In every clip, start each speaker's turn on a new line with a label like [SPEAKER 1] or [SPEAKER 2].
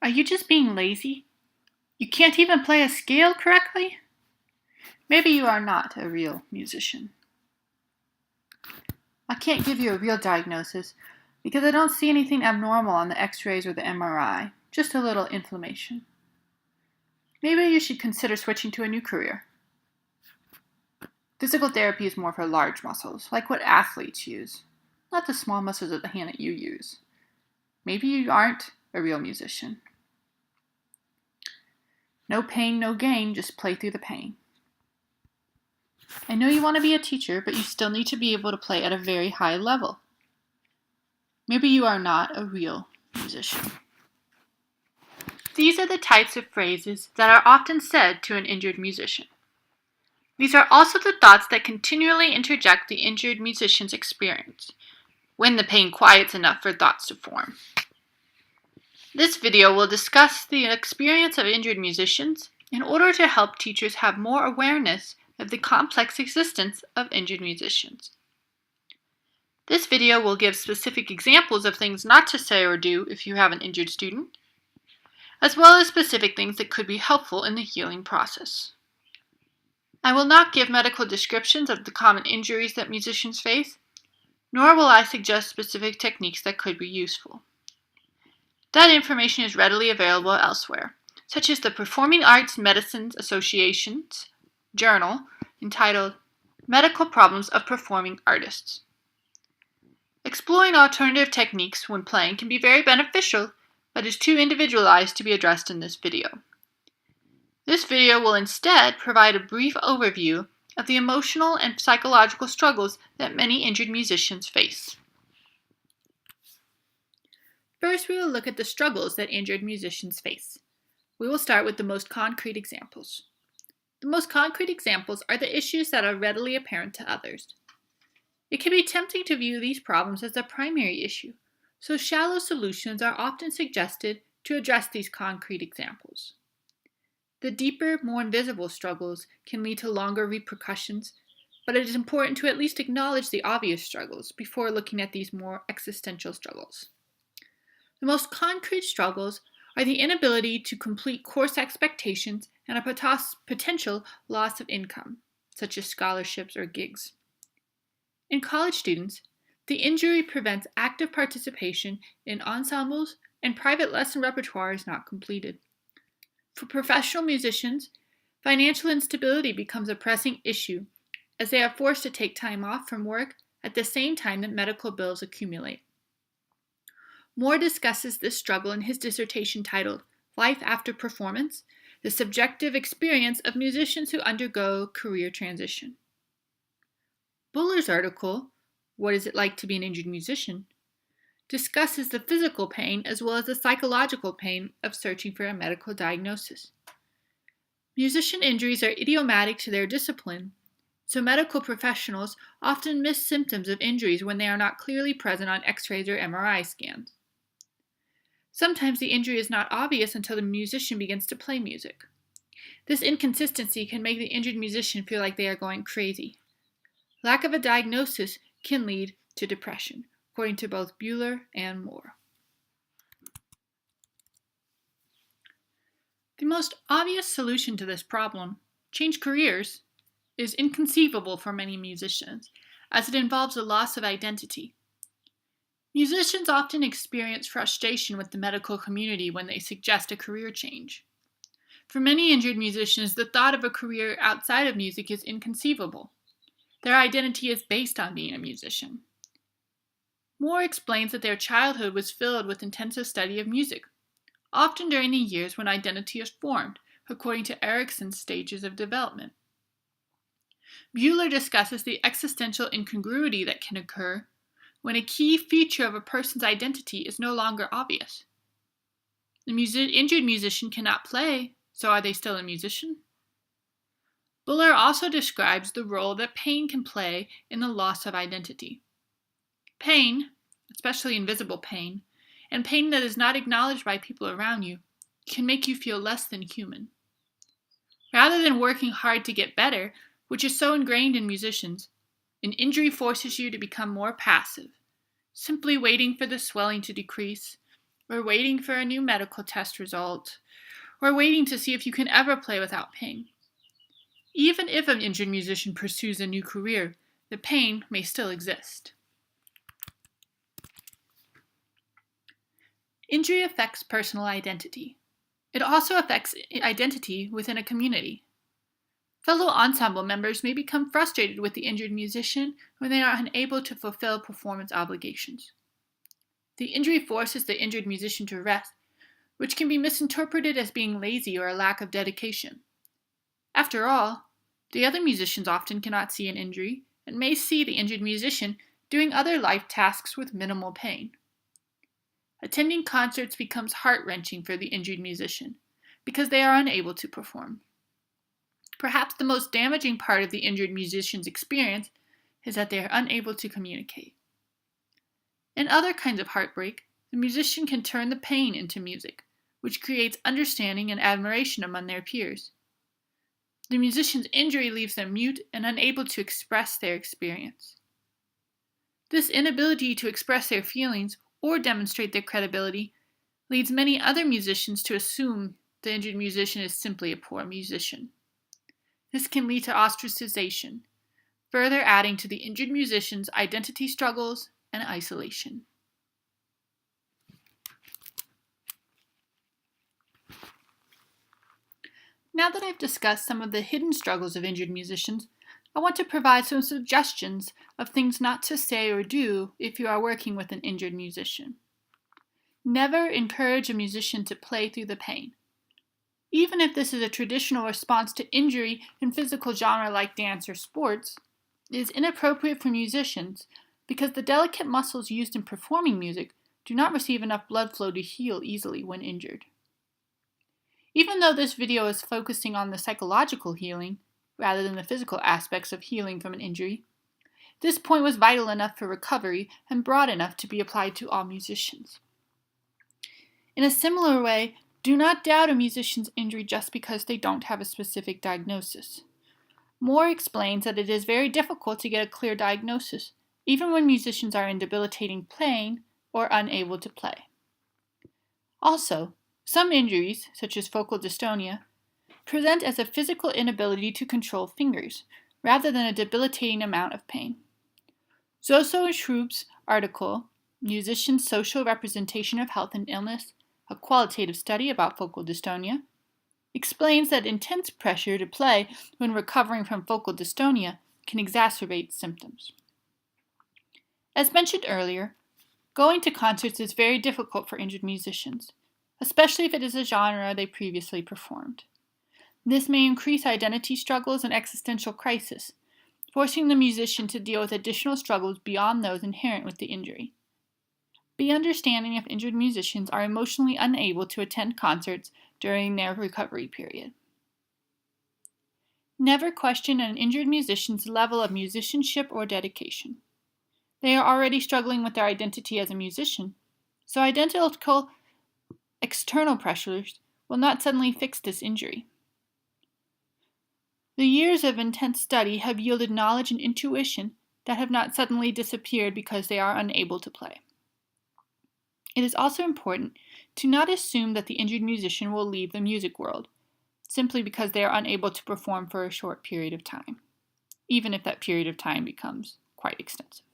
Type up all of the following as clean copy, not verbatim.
[SPEAKER 1] Are you just being lazy? You can't even play a scale correctly? Maybe you are not a real musician. I can't give you a real diagnosis because I don't see anything abnormal on the x-rays or the MRI, just a little inflammation. Maybe you should consider switching to a new career. Physical therapy is more for large muscles, like what athletes use, not the small muscles of the hand that you use. Maybe you aren't a real musician. No pain, no gain, just play through the pain. I know you want to be a teacher, but you still need to be able to play at a very high level. Maybe you are not a real musician. These are the types of phrases that are often said to an injured musician. These are also the thoughts that continually interject the injured musician's experience, when the pain quiets enough for thoughts to form. This video will discuss the experience of injured musicians in order to help teachers have more awareness of the complex existence of injured musicians. This video will give specific examples of things not to say or do if you have an injured student, as well as specific things that could be helpful in the healing process. I will not give medical descriptions of the common injuries that musicians face, nor will I suggest specific techniques that could be useful. That information is readily available elsewhere, such as the Performing Arts Medicine Association's journal entitled Medical Problems of Performing Artists. Exploring alternative techniques when playing can be very beneficial, but is too individualized to be addressed in this video. This video will instead provide a brief overview of the emotional and psychological struggles that many injured musicians face. First, we will look at the struggles that injured musicians face. We will start with the most concrete examples. The most concrete examples are the issues that are readily apparent to others. It can be tempting to view these problems as a primary issue, so shallow solutions are often suggested to address these concrete examples. The deeper, more invisible struggles can lead to longer repercussions, but it is important to at least acknowledge the obvious struggles before looking at these more existential struggles. The most concrete struggles are the inability to complete course expectations and a potential loss of income, such as scholarships or gigs. In college students, the injury prevents active participation in ensembles and private lesson repertoire is not completed. For professional musicians, financial instability becomes a pressing issue as they are forced to take time off from work at the same time that medical bills accumulate. Moore discusses this struggle in his dissertation titled Life After Performance, the Subjective Experience of Musicians Who Undergo Career Transition. Buller's article, What Is It Like to Be an Injured Musician?, discusses the physical pain as well as the psychological pain of searching for a medical diagnosis. Musician injuries are idiomatic to their discipline, so medical professionals often miss symptoms of injuries when they are not clearly present on x-rays or MRI scans. Sometimes the injury is not obvious until the musician begins to play music. This inconsistency can make the injured musician feel like they are going crazy. Lack of a diagnosis can lead to depression, according to both Buehler and Moore. The most obvious solution to this problem, change careers, is inconceivable for many musicians, as it involves a loss of identity. Musicians often experience frustration with the medical community when they suggest a career change. For many injured musicians, the thought of a career outside of music is inconceivable. Their identity is based on being a musician. Moore explains that their childhood was filled with intensive study of music, often during the years when identity is formed, according to Erikson's stages of development. Buehler discusses the existential incongruity that can occur when a key feature of a person's identity is no longer obvious. The injured musician cannot play, so are they still a musician? Buehler also describes the role that pain can play in the loss of identity. Pain, especially invisible pain, and pain that is not acknowledged by people around you, can make you feel less than human. Rather than working hard to get better, which is so ingrained in musicians, an injury forces you to become more passive, simply waiting for the swelling to decrease or waiting for a new medical test result, or waiting to see if you can ever play without pain. Even if an injured musician pursues a new career, the pain may still exist. Injury affects personal identity. It also affects identity within a community. Fellow ensemble members may become frustrated with the injured musician when they are unable to fulfill performance obligations. The injury forces the injured musician to rest, which can be misinterpreted as being lazy or a lack of dedication. After all, the other musicians often cannot see an injury and may see the injured musician doing other life tasks with minimal pain. Attending concerts becomes heart-wrenching for the injured musician because they are unable to perform. Perhaps the most damaging part of the injured musician's experience is that they are unable to communicate. In other kinds of heartbreak, the musician can turn the pain into music, which creates understanding and admiration among their peers. The musician's injury leaves them mute and unable to express their experience. This inability to express their feelings or demonstrate their credibility leads many other musicians to assume the injured musician is simply a poor musician. This can lead to ostracization, further adding to the injured musician's identity struggles and isolation. Now that I've discussed some of the hidden struggles of injured musicians, I want to provide some suggestions of things not to say or do if you are working with an injured musician. Never encourage a musician to play through the pain. Even if this is a traditional response to injury in physical genre like dance or sports, it is inappropriate for musicians because the delicate muscles used in performing music do not receive enough blood flow to heal easily when injured. Even though this video is focusing on the psychological healing, rather than the physical aspects of healing from an injury, this point was vital enough for recovery and broad enough to be applied to all musicians. In a similar way, do not doubt a musician's injury just because they don't have a specific diagnosis. Moore explains that it is very difficult to get a clear diagnosis, even when musicians are in debilitating pain or unable to play. Also, some injuries, such as focal dystonia, present as a physical inability to control fingers, rather than a debilitating amount of pain. Zoso and Schroop's article, Musicians' Social Representation of Health and Illness, a qualitative study about focal dystonia, explains that intense pressure to play when recovering from focal dystonia can exacerbate symptoms. As mentioned earlier, going to concerts is very difficult for injured musicians, especially if it is a genre they previously performed. This may increase identity struggles and existential crisis, forcing the musician to deal with additional struggles beyond those inherent with the injury. Be understanding if injured musicians are emotionally unable to attend concerts during their recovery period. Never question an injured musician's level of musicianship or dedication. They are already struggling with their identity as a musician, so identical external pressures will not suddenly fix this injury. The years of intense study have yielded knowledge and intuition that have not suddenly disappeared because they are unable to play. It is also important to not assume that the injured musician will leave the music world simply because they are unable to perform for a short period of time, even if that period of time becomes quite extensive.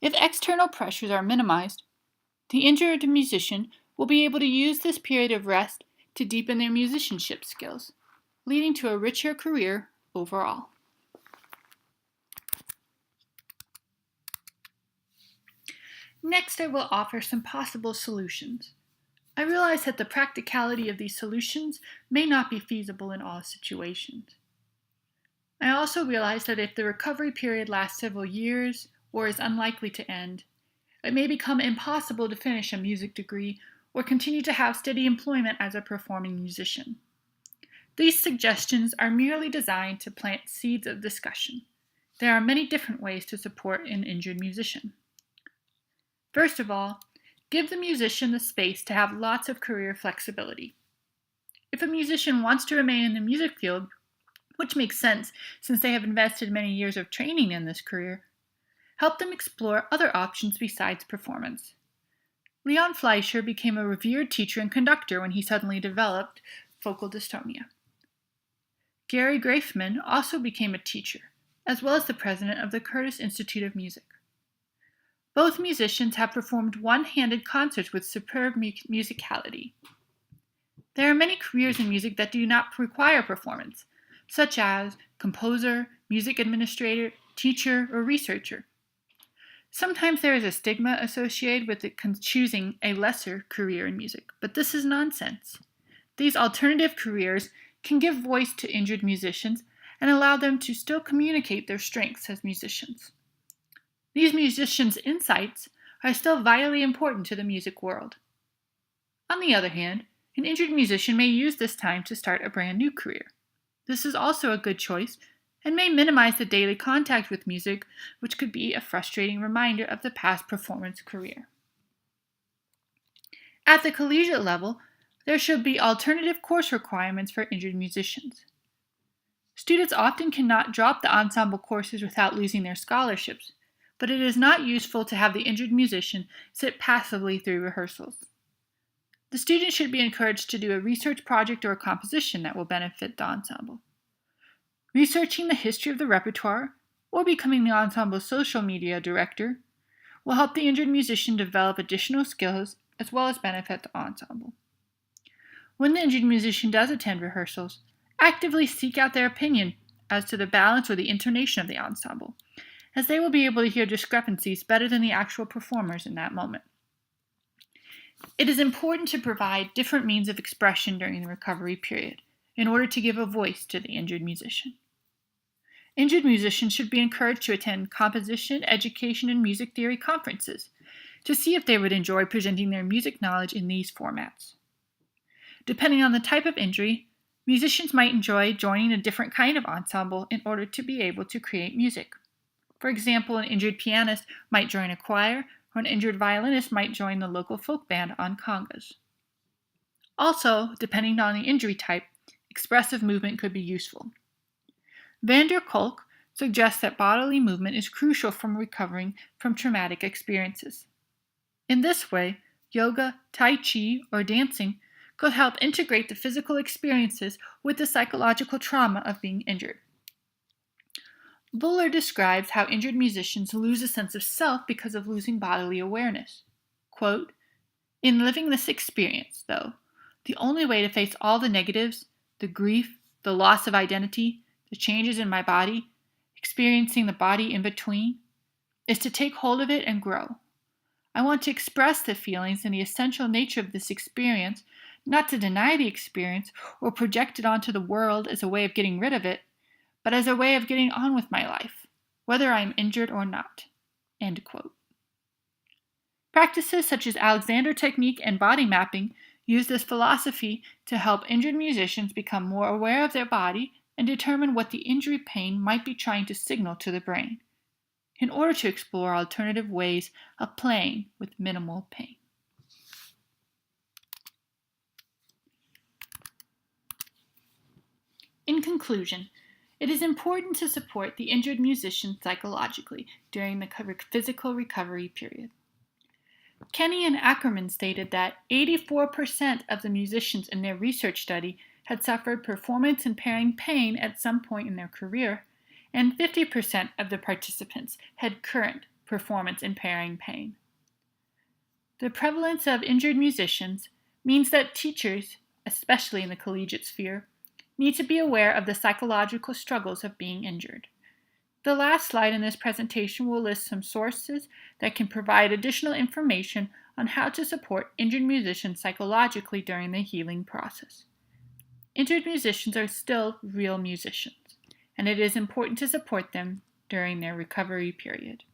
[SPEAKER 1] If external pressures are minimized, the injured musician will be able to use this period of rest to deepen their musicianship skills, leading to a richer career overall. Next, I will offer some possible solutions. I realize that the practicality of these solutions may not be feasible in all situations. I also realize that if the recovery period lasts several years or is unlikely to end, it may become impossible to finish a music degree or continue to have steady employment as a performing musician. These suggestions are merely designed to plant seeds of discussion. There are many different ways to support an injured musician. First of all, give the musician the space to have lots of career flexibility. If a musician wants to remain in the music field, which makes sense since they have invested many years of training in this career, help them explore other options besides performance. Leon Fleischer became a revered teacher and conductor when he suddenly developed focal dystonia. Gary Greifman also became a teacher, as well as the president of the Curtis Institute of Music. Both musicians have performed one-handed concerts with superb musicality. There are many careers in music that do not require performance, such as composer, music administrator, teacher, or researcher. Sometimes there is a stigma associated with choosing a lesser career in music, but this is nonsense. These alternative careers can give voice to injured musicians and allow them to still communicate their strengths as musicians. These musicians' insights are still vitally important to the music world. On the other hand, an injured musician may use this time to start a brand new career. This is also a good choice and may minimize the daily contact with music, which could be a frustrating reminder of the past performance career. At the collegiate level, there should be alternative course requirements for injured musicians. Students often cannot drop the ensemble courses without losing their scholarships, but it is not useful to have the injured musician sit passively through rehearsals. The student should be encouraged to do a research project or a composition that will benefit the ensemble. Researching the history of the repertoire or becoming the ensemble's social media director will help the injured musician develop additional skills as well as benefit the ensemble. When the injured musician does attend rehearsals, actively seek out their opinion as to the balance or the intonation of the ensemble, as they will be able to hear discrepancies better than the actual performers in that moment. It is important to provide different means of expression during the recovery period in order to give a voice to the injured musician. Injured musicians should be encouraged to attend composition, education, and music theory conferences to see if they would enjoy presenting their music knowledge in these formats. Depending on the type of injury, musicians might enjoy joining a different kind of ensemble in order to be able to create music. For example, an injured pianist might join a choir, or an injured violinist might join the local folk band on congas. Also, depending on the injury type, expressive movement could be useful. Van der Kolk suggests that bodily movement is crucial from recovering from traumatic experiences. In this way, yoga, tai chi, or dancing could help integrate the physical experiences with the psychological trauma of being injured. Buller describes how injured musicians lose a sense of self because of losing bodily awareness. Quote, "In living this experience, though, the only way to face all the negatives, the grief, the loss of identity, the changes in my body, experiencing the body in between, is to take hold of it and grow. I want to express the feelings and the essential nature of this experience, not to deny the experience or project it onto the world as a way of getting rid of it, but as a way of getting on with my life, whether I am injured or not." End quote. Practices such as Alexander technique and body mapping use this philosophy to help injured musicians become more aware of their body and determine what the injury pain might be trying to signal to the brain, in order to explore alternative ways of playing with minimal pain. In conclusion, it is important to support the injured musician psychologically during the physical recovery period. Kenny and Ackerman stated that 84% of the musicians in their research study had suffered performance-impairing pain at some point in their career, and 50% of the participants had current performance-impairing pain. The prevalence of injured musicians means that teachers, especially in the collegiate sphere, need to be aware of the psychological struggles of being injured. The last slide in this presentation will list some sources that can provide additional information on how to support injured musicians psychologically during the healing process. Injured musicians are still real musicians, and it is important to support them during their recovery period.